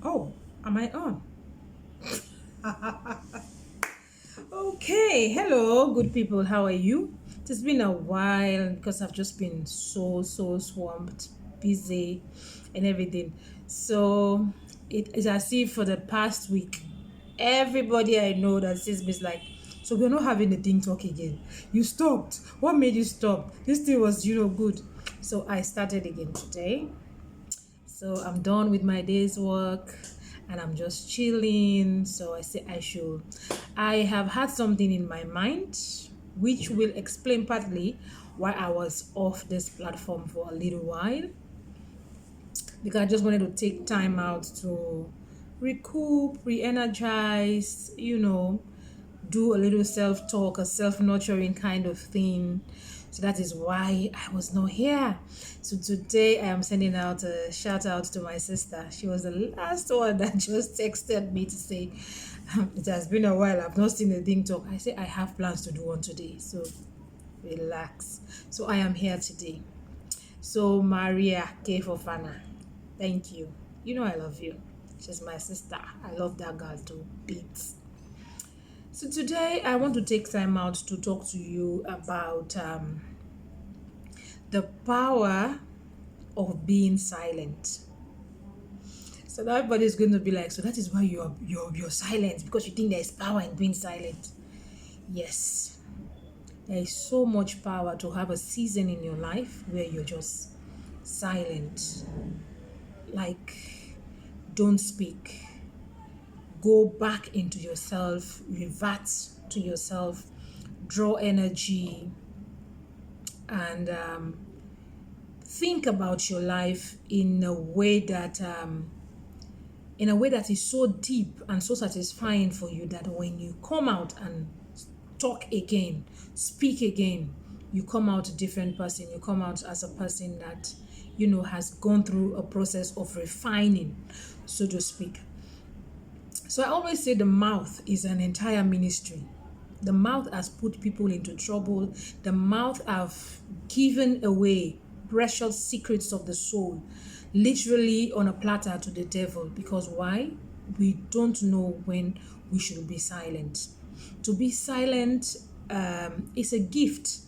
Oh, am I on? Okay, hello, good people. How are you? It's been a while because I've just been so swamped, busy, and everything. So it is as if for the past week, everybody I know that sees me is like, so we're not having a thing talk again. You stopped. What made you stop? This thing was, good. So I started again today. So I'm done with my day's work and I'm just chilling. So I say I should. I have had something in my mind which will explain partly why I was off this platform for a little while, because I just wanted to take time out to recoup, re energize, do a little self talk, a self nurturing kind of thing. So that is why I was not here. So today I am sending out a shout out to my sister. She was the last one that just texted me to say, it has been a while, I've not seen a thing talk. I say, I have plans to do one today. So relax. So I am here today. So Maria K. Fofana, thank you. You know I love you. She's my sister. I love that girl too. Beats. So today I want to take time out to talk to you about the power of being silent. So that everybody's going to be like, so that is why you're silent, because you think there is power in being silent. Yes, there is so much power to have a season in your life where you're just silent. Like, don't speak. Go back into yourself, revert to yourself, draw energy, and think about your life in a way that is so deep and so satisfying for you that when you come out and talk again, speak again, you come out a different person. You come out as a person that has gone through a process of refining, so to speak. So I always say the mouth is an entire ministry. The mouth has put people into trouble. The mouth have given away precious secrets of the soul, literally on a platter to the devil. Because why? We don't know when we should be silent. To be silent is a gift.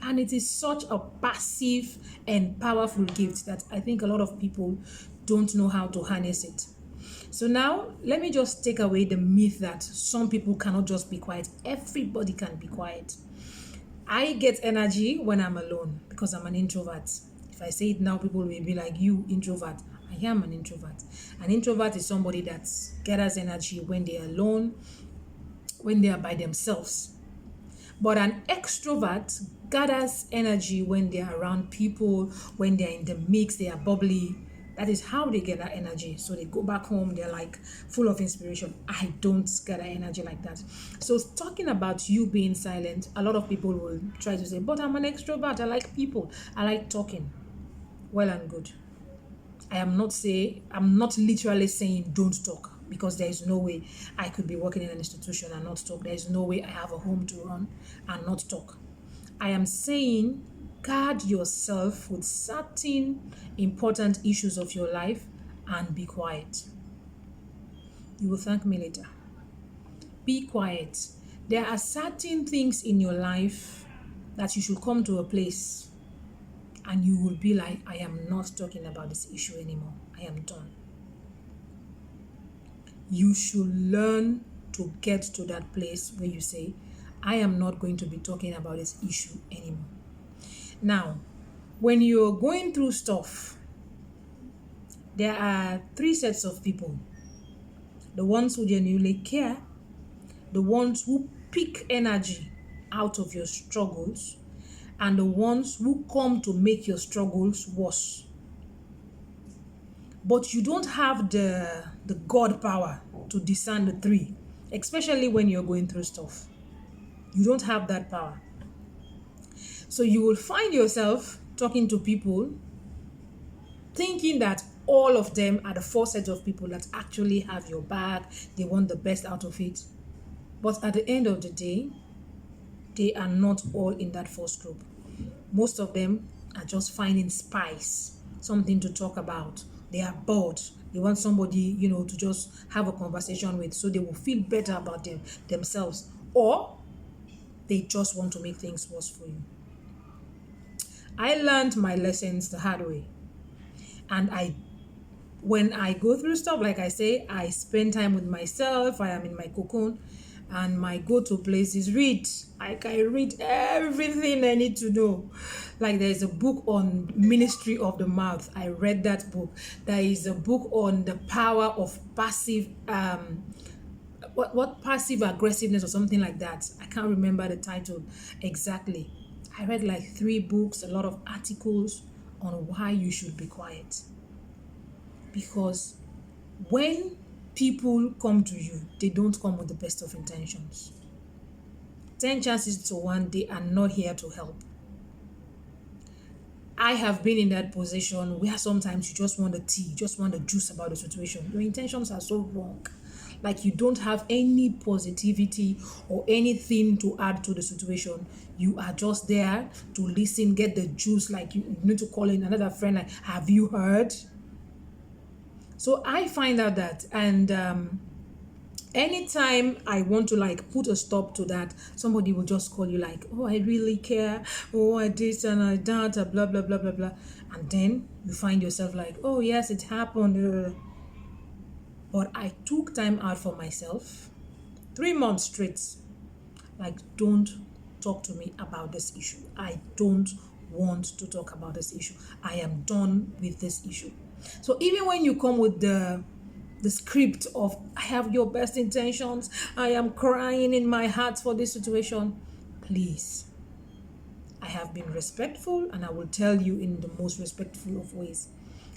And it is such a passive and powerful gift that I think a lot of people don't know how to harness it. So now, let me just take away the myth that some people cannot just be quiet. Everybody can be quiet. I get energy when I'm alone because I'm an introvert. If I say it now, people will be like, you, introvert. I am an introvert. An introvert is somebody that gathers energy when they are alone, when they are by themselves. But an extrovert gathers energy when they are around people, when they are in the mix, they are bubbly. That is how they get that energy. So they go back home, they're like full of inspiration. I don't gather energy like that. So talking about you being silent, a lot of people will try to say, but I'm an extrovert. I like people. I like talking. Well and good. I'm not literally saying don't talk, because there is no way I could be working in an institution and not talk. There is no way I have a home to run and not talk. I am saying guard yourself with certain important issues of your life and be quiet. You will thank me later. Be quiet. There are certain things in your life that you should come to a place and you will be like, I am not talking about this issue anymore. I am done. You should learn to get to that place where you say, I am not going to be talking about this issue anymore. Now, when you're going through stuff, there are three sets of people: the ones who genuinely care, the ones who pick energy out of your struggles, and the ones who come to make your struggles worse. But you don't have the God power to discern the three, especially when you're going through stuff. You don't have that power. So you will find yourself talking to people thinking that all of them are the four sets of people that actually have your back. They want the best out of it. But at the end of the day, they are not all in that first group. Most of them are just finding spice, something to talk about, They are bored. They want somebody, to just have a conversation with, so they will feel better about themselves. Or they just want to make things worse for you. I learned my lessons the hard way. And when I go through stuff, like I say, I spend time with myself. I am in my cocoon, and my go-to place is read. I read everything I need to know. Like, there's a book on ministry of the mouth. I read that book. There is a book on the power of passive what passive aggressiveness or something like that. I can't remember the title exactly. I read like 3 books, a lot of articles on why you should be quiet. Because when people come to you, they don't come with the best of intentions. 10 chances to 1, they are not here to help. I have been in that position where sometimes you just want the tea, you just want the juice about the situation. Your intentions are so wrong. Like, you don't have any positivity or anything to add to the situation. You are just there to listen, get the juice. Like, you need to call in another friend, like, have you heard? So I find out that, and anytime I want to like put a stop to that, somebody will just call you like, oh, I really care, oh, I this and I that, blah blah blah blah blah, and then you find yourself like, oh yes, it happened, but I took time out for myself, 3 months straight. Like, don't talk to me about this issue. I don't want to talk about this issue. I am done with this issue. So even when you come with the script of, I have your best intentions, I am crying in my heart for this situation, please, I have been respectful, and I will tell you in the most respectful of ways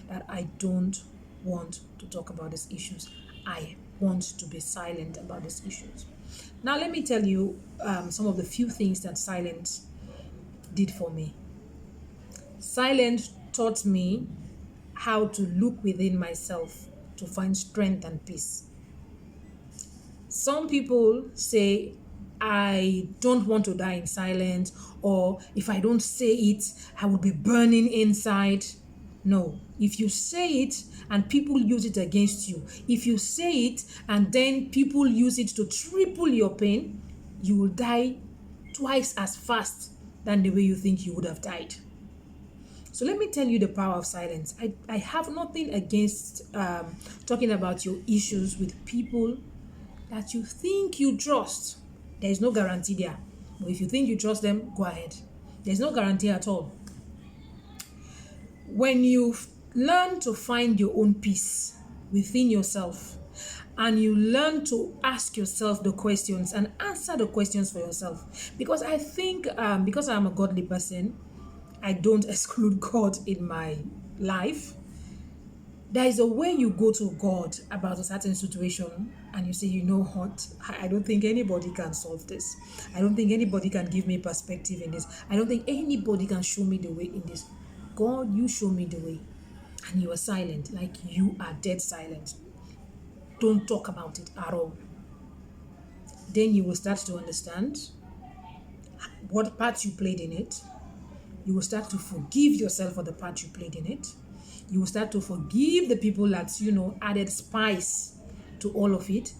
that I don't want to talk about these issues. I want to be silent about these issues. Now, let me tell you some of the few things that silence did for me. Silence taught me how to look within myself to find strength and peace. Some people say, I don't want to die in silence, or if I don't say it, I will be burning inside. No, if you say it and people use it against you, if you say it and then people use it to triple your pain, you will die twice as fast than the way you think you would have died. So let me tell you the power of silence. I have nothing against talking about your issues with people that you think you trust. There is no guarantee there. But if you think you trust them, go ahead. There's no guarantee at all. When you learn to find your own peace within yourself, and you learn to ask yourself the questions and answer the questions for yourself, because I think because I'm a godly person, I don't exclude God in my life. There is a way you go to God about a certain situation and you say, you know what, I don't think anybody can solve this. I don't think anybody can give me perspective in this. I don't think anybody can show me the way in this. God, you show me the way. And you are silent, like you are dead silent. Don't talk about it at all. Then you will start to understand what part you played in it. You will start to forgive yourself for the part you played in it. You will start to forgive the people that, added spice to all of it.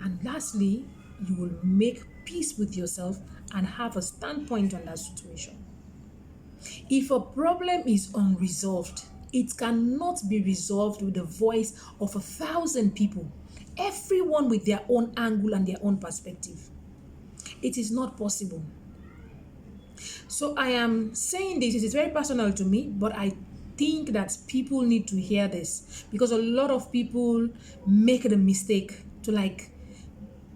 And lastly, you will make peace with yourself and have a standpoint on that situation. If a problem is unresolved, it cannot be resolved with the voice of 1,000 people, everyone with their own angle and their own perspective. It is not possible. So I am saying this, it is very personal to me, but I think that people need to hear this, because a lot of people make the mistake to like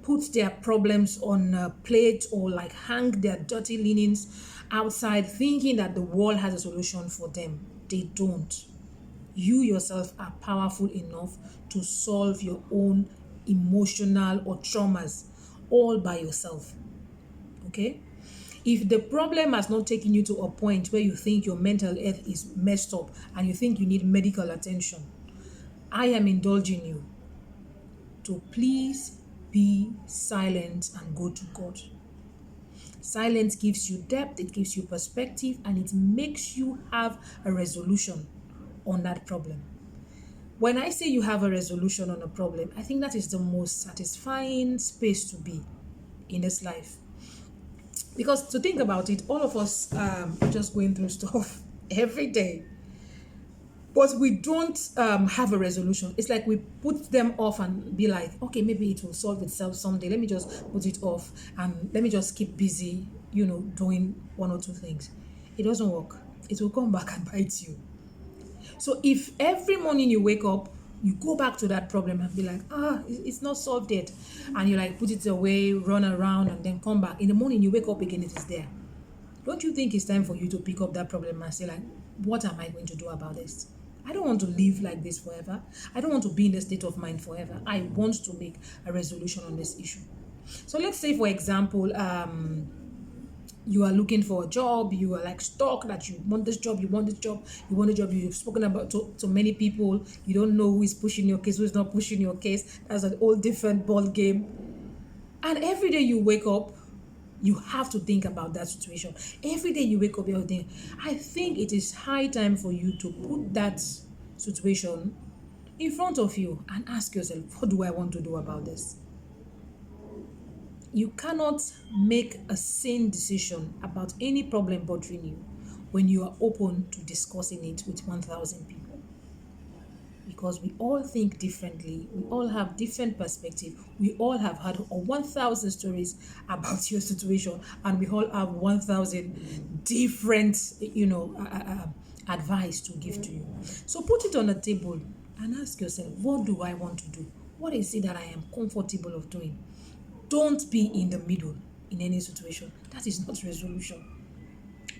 put their problems on a plate or like hang their dirty linens outside thinking that the world has a solution for them. They don't. You yourself are powerful enough to solve your own emotional or traumas all by yourself. Okay? If the problem has not taken you to a point where you think your mental health is messed up and you think you need medical attention, I am indulging you to please be silent and go to God. Silence gives you depth, it gives you perspective, and it makes you have a resolution on that problem. When I say you have a resolution on a problem, I think that is the most satisfying space to be in this life. Because to think about it, all of us are just going through stuff every day. But we don't have a resolution. It's like we put them off and be like, okay, maybe it will solve itself someday. Let me just put it off and let me just keep busy, doing one or two things. It doesn't work. It will come back and bite you. So if every morning you wake up, you go back to that problem and be like, it's not solved yet. And you like put it away, run around, and then come back. In the morning you wake up again, it is there. Don't you think it's time for you to pick up that problem and say like, what am I going to do about this? I don't want to live like this forever. I don't want to be in this state of mind forever. I want to make a resolution on this issue. So let's say, for example, you are looking for a job, you are like stuck that you want this job, you've spoken about to many people, you don't know who is pushing your case, who is not pushing your case. That's a whole different ball game. And every day you wake up, you have to think about that situation. Every day you wake up, you're thinking, I think it is high time for you to put that situation in front of you and ask yourself, what do I want to do about this? You cannot make a sane decision about any problem bothering you when you are open to discussing it with 1,000 people. Because we all think differently, we all have different perspectives, we all have had 1,000 stories about your situation, and we all have 1,000 different, advice to give to you. So put it on the table and ask yourself, what do I want to do? What is it that I am comfortable of doing? Don't be in the middle in any situation. That is not resolution.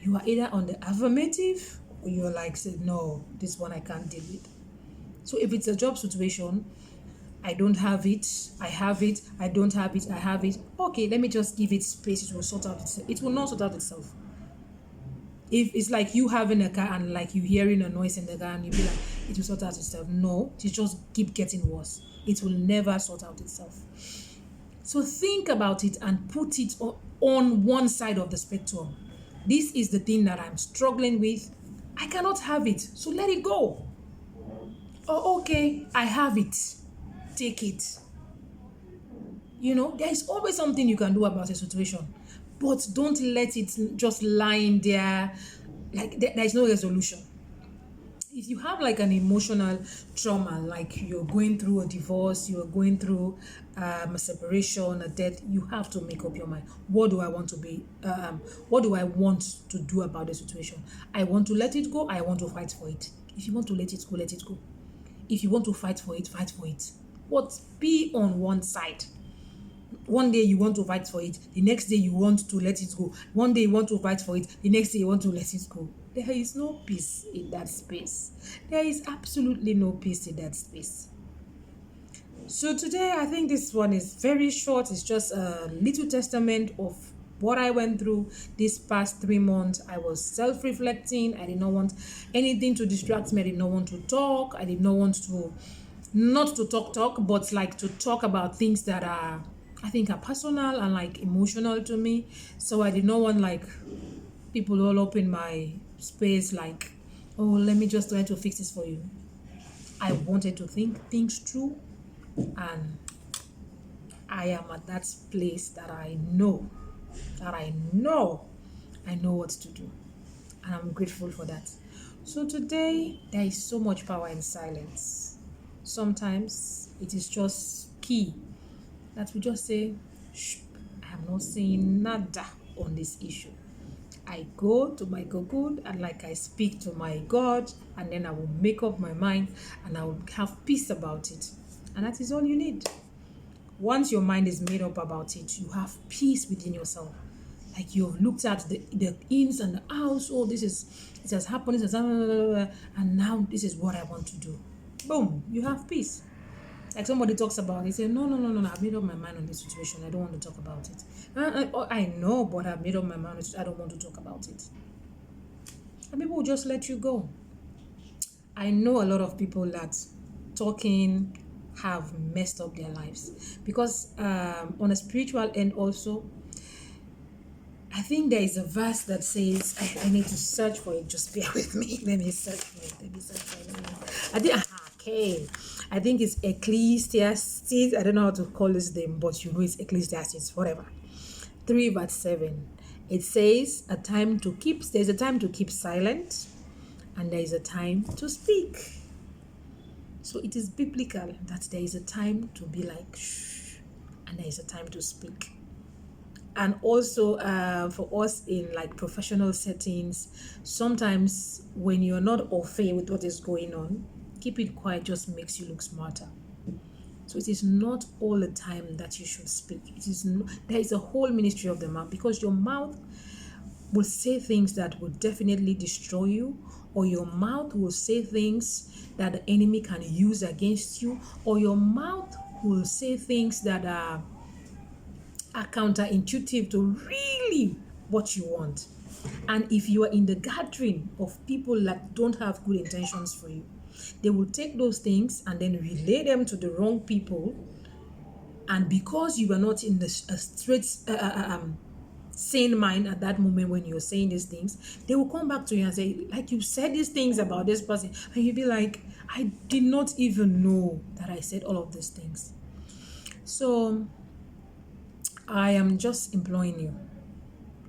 You are either on the affirmative or you're like, say, no, this one I can't deal with. So if it's a job situation, I don't have it, I have it, I don't have it, I have it. Okay, let me just give it space, it will sort out itself. It will not sort out itself. If it's like you having a car and like you hearing a noise in the car and you be like, it will sort out itself. No, it just keep getting worse. It will never sort out itself. So think about it and put it on one side of the spectrum. This is the thing that I'm struggling with. I cannot have it, so let it go. Oh, okay, I have it. Take it. There is always something you can do about a situation, but don't let it just lie in there like there is no resolution. If you have like an emotional trauma, like you're going through a divorce, you're going through a separation, a death, you have to make up your mind. What do I want to be? What do I want to do about the situation? I want to let it go. I want to fight for it. If you want to let it go, let it go. If you want to fight for it, fight for it. But be on one side. One day you want to fight for it, the next day you want to let it go. One day you want to fight for it, the next day you want to let it go. There is no peace in that space. There is absolutely no peace in that space. So today, I think this one is very short. It's just a little testament of what I went through this past 3 months. I was self-reflecting. I did not want anything to distract me. I did not want to talk. I did not want to, not to talk, but like to talk about things that are, I think, are personal and like emotional to me. So I did not want like people all up in my space like, oh, let me just try to fix this for you. I wanted to think things through, and I am at that place that I know what to do, and I'm grateful for that. So today, there is so much power in silence. Sometimes it is just key that we just say, shh, I am not saying nada on this issue. I go to my cocoon and like I speak to my God, and then I will make up my mind and I will have peace about it. And that is all you need. Once your mind is made up about it, you have peace within yourself. Like you've looked at the ins and the outs. Oh, it has happened, and now this is what I want to do. Boom, you have peace. Like somebody talks about it, they say, no, I've made up my mind on this situation. I don't want to talk about it. I know, but I've made up my mind. I don't want to talk about it. And people will just let you go. I know a lot of people that talking have messed up their lives. Because on a spiritual end also, I think there is a verse that says, I need to search for it. Just bear with me. Let me search for it. Okay, I think it's Ecclesiastes. I don't know how to call this name, but you know it's Ecclesiastes, whatever. 3 verse 7. It says there's a time to keep silent, and there is a time to speak. So it is biblical that there is a time to be like shh, and there is a time to speak. And also for us in like professional settings, sometimes when you're not au fait with what is going on, keep it quiet just makes you look smarter. So it is not all the time that you should speak. There is a whole ministry of the mouth, because your mouth will say things that will definitely destroy you, or your mouth will say things that the enemy can use against you, or your mouth will say things that are counterintuitive to really what you want. And if you are in the gathering of people that don't have good intentions for you, they will take those things and then relay them to the wrong people. And because you were not in the straight sane mind at that moment when you're saying these things, they will come back to you and say, like, you said these things about this person, and you'll be like, I did not even know that I said all of these things. So I am just imploring you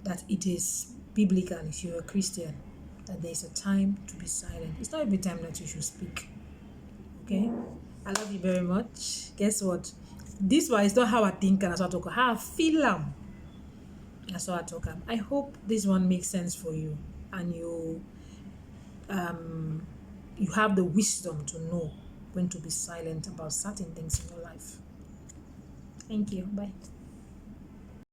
that it is biblical, if you're a Christian, that there's a time to be silent. It's not every time that you should speak. Okay? I love you very much. Guess what? This one is not how I think and that's what I talk, how I feel. That's what I talk. I hope this one makes sense for you, and you have the wisdom to know when to be silent about certain things in your life. Thank you. Bye.